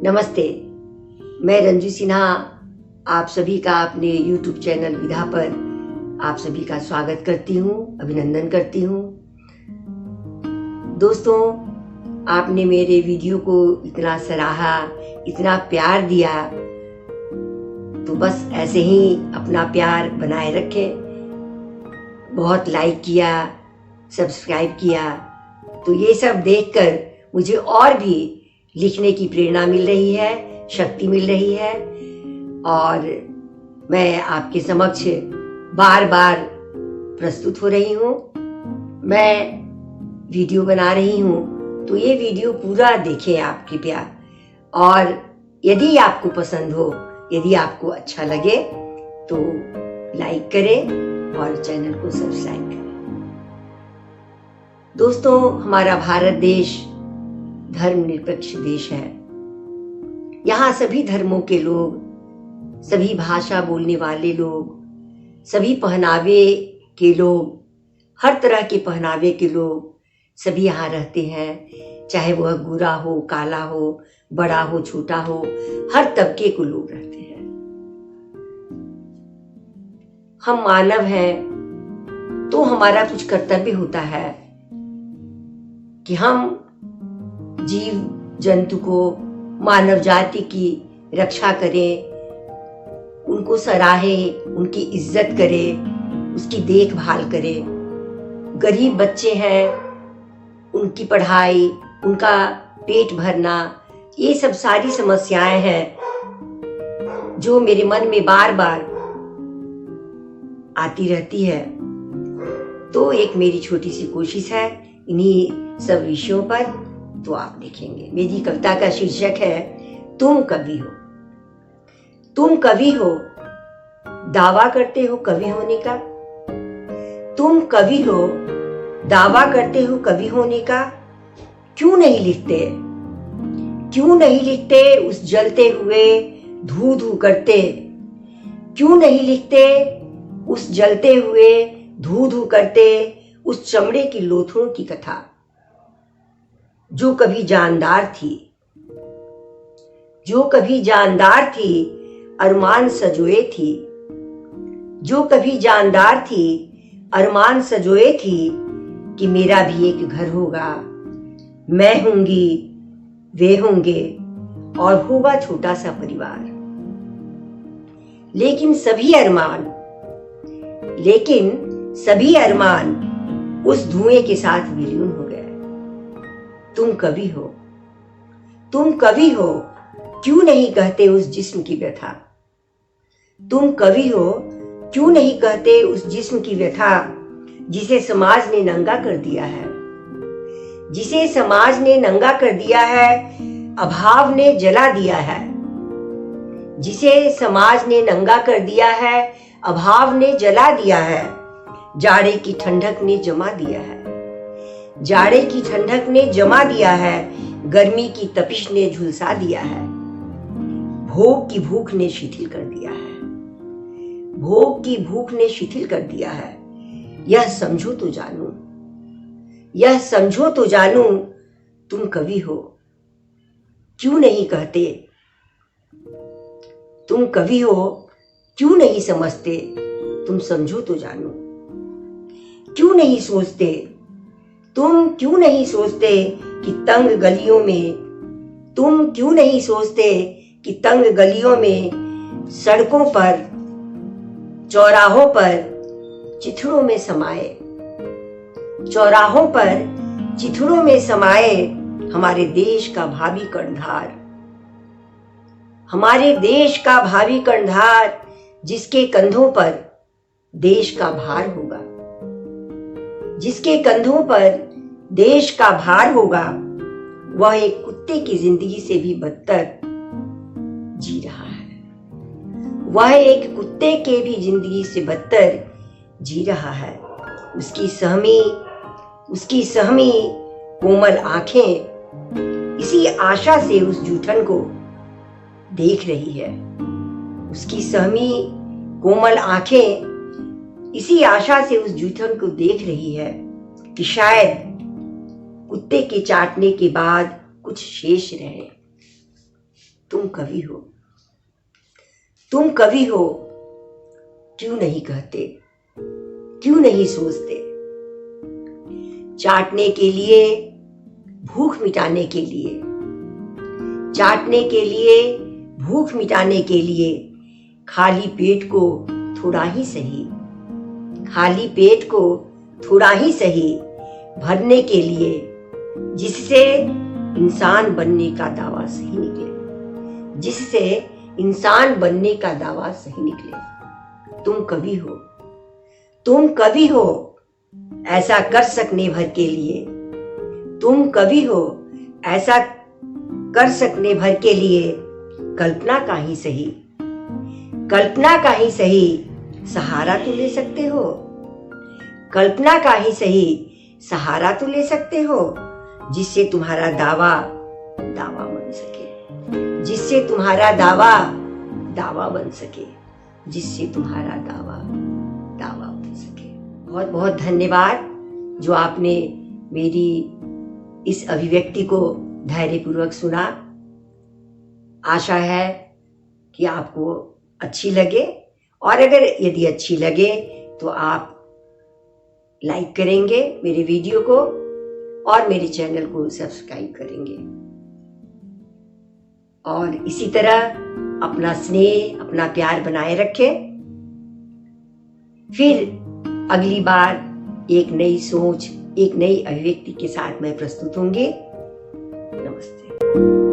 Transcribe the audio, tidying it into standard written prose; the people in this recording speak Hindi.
नमस्ते, मैं रंजू सिन्हा आप सभी का अपने YouTube चैनल विधा पर आप सभी का स्वागत करती हूँ, अभिनंदन करती हूँ। दोस्तों, आपने मेरे वीडियो को इतना सराहा, इतना प्यार दिया, तो बस ऐसे ही अपना प्यार बनाए रखें। बहुत लाइक किया, सब्सक्राइब किया, तो ये सब देखकर मुझे और भी लिखने की प्रेरणा मिल रही है, शक्ति मिल रही है, और मैं आपके समक्ष बार बार प्रस्तुत हो रही हूँ। मैं वीडियो बना रही हूँ तो ये वीडियो पूरा देखें आप कृपया, और यदि आपको पसंद हो, यदि आपको अच्छा लगे तो लाइक करें और चैनल को सब्सक्राइब करें। दोस्तों, हमारा भारत देश धर्मनिरपेक्ष देश है। यहाँ सभी धर्मों के लोग, सभी भाषा बोलने वाले लोग, सभी पहनावे के लोग, हर तरह के पहनावे के लोग सभी यहाँ रहते हैं। चाहे वह गोरा हो, काला हो, बड़ा हो, छोटा हो, हर तबके के लोग रहते हैं। हम मानव हैं तो हमारा कुछ कर्तव्य होता है कि हम जीव जंतु को, मानव जाति की रक्षा करें, उनको सराहें, उनकी इज्जत करें, उसकी देखभाल करें। गरीब बच्चे हैं, उनकी पढ़ाई, उनका पेट भरना, ये सब सारी समस्याएं हैं जो मेरे मन में बार बार आती रहती है। तो एक मेरी छोटी सी कोशिश है इन्हीं सब विषयों पर, तो आप देखेंगे। मेरी कविता का शीर्षक है तुम कवि हो। तुम कवि हो, दावा करते हो कवि होने का। तुम कवि हो, दावा करते हो कवि होने का। क्यों नहीं लिखते, क्यों नहीं लिखते उस जलते हुए धू धू करते। क्यों नहीं लिखते उस जलते हुए धू धू करते उस चमड़े की लोथड़ों की कथा, जो कभी जानदार थी, जो कभी जानदार थी, अरमान सजोए थी। जो कभी जानदार थी, अरमान सजोए थी कि मेरा भी एक घर होगा, मैं होंगी, वे होंगे, और होगा छोटा सा परिवार। लेकिन सभी अरमान उस धुएं के साथ विलीन हो गए। तुम कवि हो, तुम कवि हो, क्यों नहीं कहते उस जिस्म की व्यथा। तुम कवि हो, क्यों नहीं कहते उस जिस्म की व्यथा, जिसे समाज ने नंगा कर दिया है, जिसे समाज ने नंगा कर दिया है, अभाव ने जला दिया है। जिसे समाज ने नंगा कर दिया है, अभाव ने जला दिया है। जाड़े की ठंडक ने जमा दिया है, जाड़े की ठंडक ने जमा दिया है, गर्मी की तपिश ने झुलसा दिया है। भोग की भूख ने शिथिल कर दिया है, भोग की भूख ने शिथिल कर दिया है। यह समझो तो जानू, यह समझो तो जानू, तुम कवि हो, क्यों नहीं कहते। तुम कवि हो, क्यों नहीं समझते, तुम समझो तो जानू। क्यों नहीं सोचते, तुम क्यों नहीं सोचते कि तंग गलियों में, तुम क्यों नहीं सोचते कि तंग गलियों में, सड़कों पर, चौराहों पर चिथड़ों में समाये, चौराहों पर चिथड़ों में समाये हमारे देश का भावी कर्णधार, हमारे देश का भावी कर्णधार, जिसके कंधों पर देश का भार होगा, जिसके कंधों पर देश का भार होगा, वह एक कुत्ते की जिंदगी से भी बदतर जी रहा है। वह एक कुत्ते के भी जिंदगी से बदतर जी रहा है। उसकी सहमी कोमल आंखें इसी आशा से उस जूठन को देख रही है। उसकी सहमी कोमल आंखें इसी आशा से उस जूठन को देख रही है कि शायद कुत्ते के चाटने के बाद कुछ शेष रहे। तुम कवि हो, तुम कवि हो, क्यों नहीं कहते, क्यों नहीं सोचते? चाटने के लिए, भूख मिटाने के लिए, चाटने के लिए, भूख मिटाने के लिए, खाली पेट को थोड़ा ही सही, खाली पेट को थोड़ा ही सही भरने के लिए, जिससे इंसान बनने का दावा सही निकले, जिससे इंसान बनने का दावा सही निकले। तुम कवि हो, तुम कवि हो, ऐसा कर सकने भर के लिए। तुम कवि हो, ऐसा कर सकने भर के लिए। कल्पना का ही सही, कल्पना का ही सही सहारा तो ले सकते हो। कल्पना का ही सही सहारा तो ले सकते हो, जिससे तुम्हारा दावा दावा बन सके, जिससे तुम्हारा दावा दावा बन सके, जिससे तुम्हारा दावा दावा बन सके। बहुत बहुत धन्यवाद जो आपने मेरी इस अभिव्यक्ति को धैर्यपूर्वक सुना। आशा है कि आपको अच्छी लगे, और अगर यदि अच्छी लगे तो आप लाइक करेंगे मेरे वीडियो को और मेरे चैनल को सब्सक्राइब करेंगे। और इसी तरह अपना स्नेह, अपना प्यार बनाए रखें। फिर अगली बार एक नई सोच, एक नई अभिव्यक्ति के साथ मैं प्रस्तुत होंगी। नमस्ते।